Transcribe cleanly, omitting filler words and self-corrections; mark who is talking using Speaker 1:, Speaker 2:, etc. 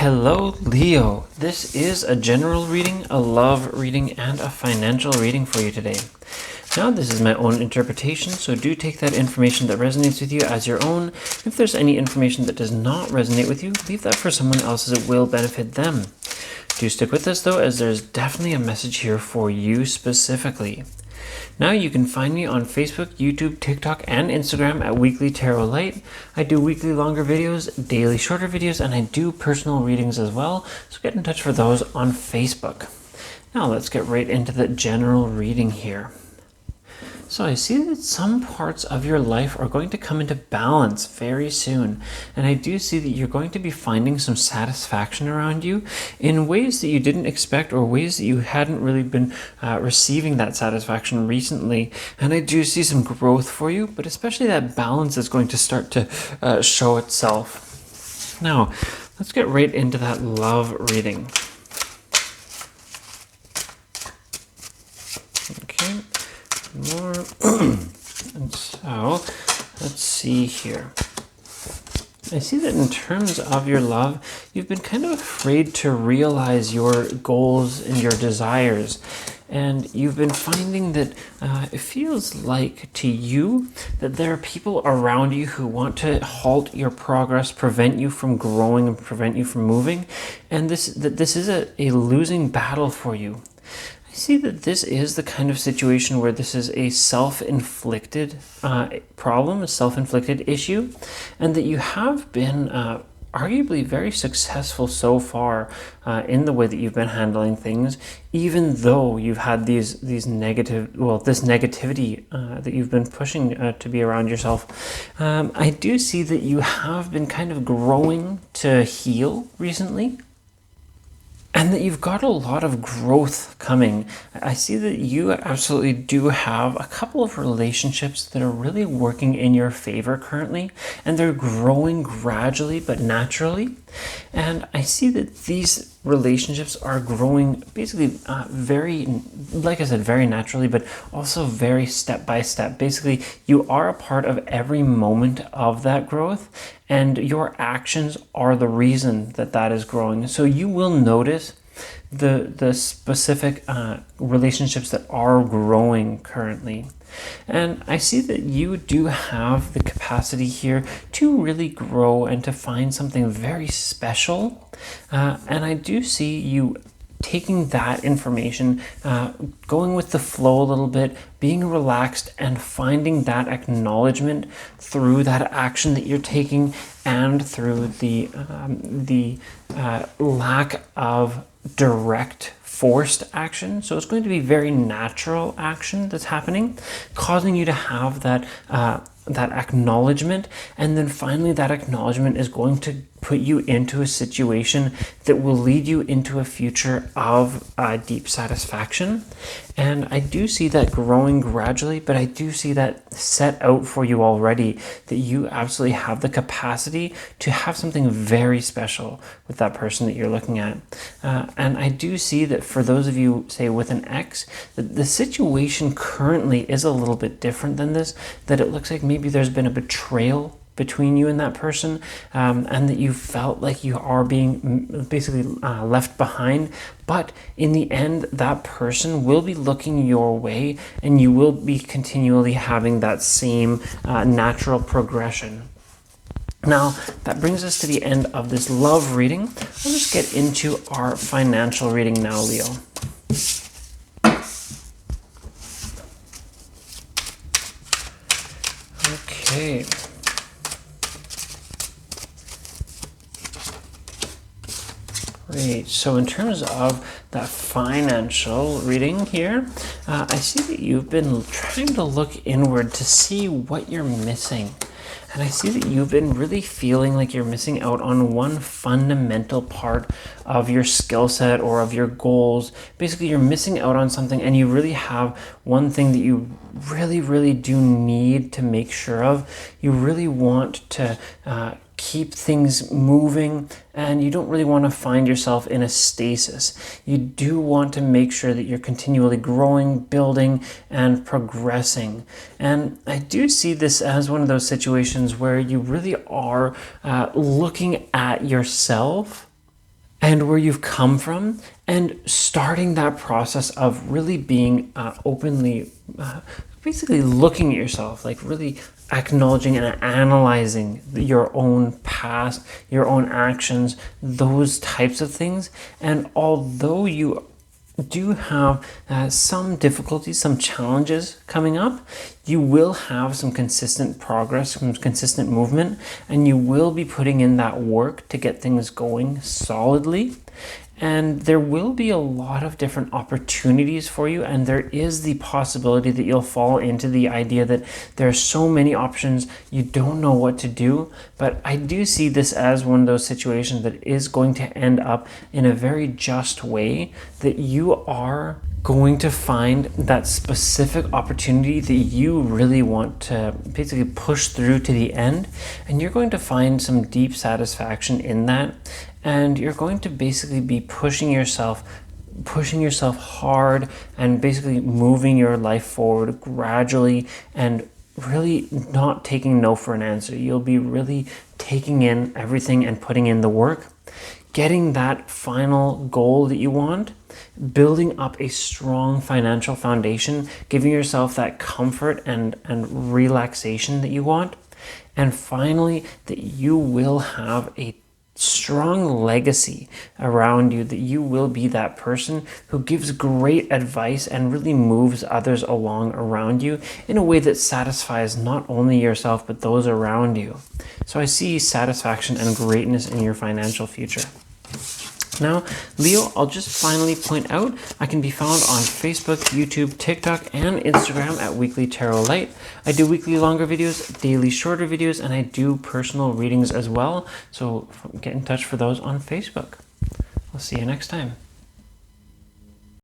Speaker 1: Hello, Leo. This is a general reading, a love reading, and a financial reading for you today. Now, this is my own interpretation, so do take that information that resonates with you as your own. If there's any information that does not resonate with you, leave that for someone else as it will benefit them. Do stick with us though, as there's definitely a message here for you specifically. Now you can find me on Facebook, YouTube, TikTok, and Instagram at Weekly Tarot Light. I do weekly longer videos, daily shorter videos, and I do personal readings as well, so get in touch for those on Facebook. Now let's get right into the general reading here. So I see that some parts of your life are going to come into balance very soon. And I do see that you're going to be finding some satisfaction around you in ways that you didn't expect, or ways that you hadn't really been receiving that satisfaction recently. And I do see some growth for you, but especially that balance is going to start to show itself. Now, let's get right into that love reading. Okay. More. And so let's see here. I see that in terms of your love, you've been kind of afraid to realize your goals and your desires. And you've been finding that it feels like to you that there are people around you who want to halt your progress, prevent you from growing and prevent you from moving. And this is a losing battle for you. I see that this is the kind of situation where this is a self-inflicted problem, a self-inflicted issue, and that you have been arguably very successful so far in the way that you've been handling things, even though you've had this negativity that you've been pushing to be around yourself. I do see that you have been kind of growing to heal recently, and that you've got a lot of growth coming. I see that you absolutely do have a couple of relationships that are really working in your favor currently, and they're growing gradually but naturally. And I see that these relationships are growing basically very, like I said, very naturally, but also very step by step. Basically, you are a part of every moment of that growth, and your actions are the reason that that is growing. So you will notice the specific relationships that are growing currently. And I see that you do have the capacity here to really grow and to find something very special. And I do see you taking that information, going with the flow a little bit, being relaxed, and finding that acknowledgement through that action that you're taking, and through the lack of direct forced action. So it's going to be very natural action that's happening, causing you to have that acknowledgement. And then finally that acknowledgement is going to put you into a situation that will lead you into a future of deep satisfaction. And I do see that growing gradually, but I do see that set out for you already, that you absolutely have the capacity to have something very special with that person that you're looking at. And I do see that for those of you, say, with an ex, that the situation currently is a little bit different than this, that it looks like maybe there's been a betrayal between you and that person, and that you felt like you are being basically left behind. But in the end, that person will be looking your way, and you will be continually having that same natural progression. Now, that brings us to the end of this love reading. We'll just get into our financial reading now, Leo. Okay. Great. So in terms of that financial reading here, I see that you've been trying to look inward to see what you're missing. And I see that you've been really feeling like you're missing out on one fundamental part of your skill set or of your goals. Basically, you're missing out on something, and you really have one thing that you really, really do need to make sure of. You really want to keep things moving, and you don't really want to find yourself in a stasis. You do want to make sure that you're continually growing, building, and progressing. And I do see this as one of those situations where you really are looking at yourself and where you've come from, and starting that process of really being openly, basically looking at yourself, like really acknowledging and analyzing your own past, your own actions, those types of things. And although you do have some difficulties, some challenges coming up, you will have some consistent progress, some consistent movement, and you will be putting in that work to get things going solidly. And there will be a lot of different opportunities for you, and there is the possibility that you'll fall into the idea that there are so many options, you don't know what to do. But I do see this as one of those situations that is going to end up in a very just way, that you are going to find that specific opportunity that you really want to basically push through to the end, and you're going to find some deep satisfaction in that, and you're going to basically be pushing yourself hard, and basically moving your life forward gradually, and really not taking no for an answer. You'll be really taking in everything and putting in the work, getting that final goal that you want, building up a strong financial foundation, giving yourself that comfort and relaxation that you want. And finally, that you will have a strong legacy around you, that you will be that person who gives great advice and really moves others along around you in a way that satisfies not only yourself but those around you. So I see satisfaction and greatness in your financial future. Now, Leo, I'll just finally point out, I can be found on Facebook, YouTube, TikTok, and Instagram at Weekly Tarot Light. I do weekly longer videos, daily shorter videos, and I do personal readings as well. So get in touch for those on Facebook. I'll see you next time.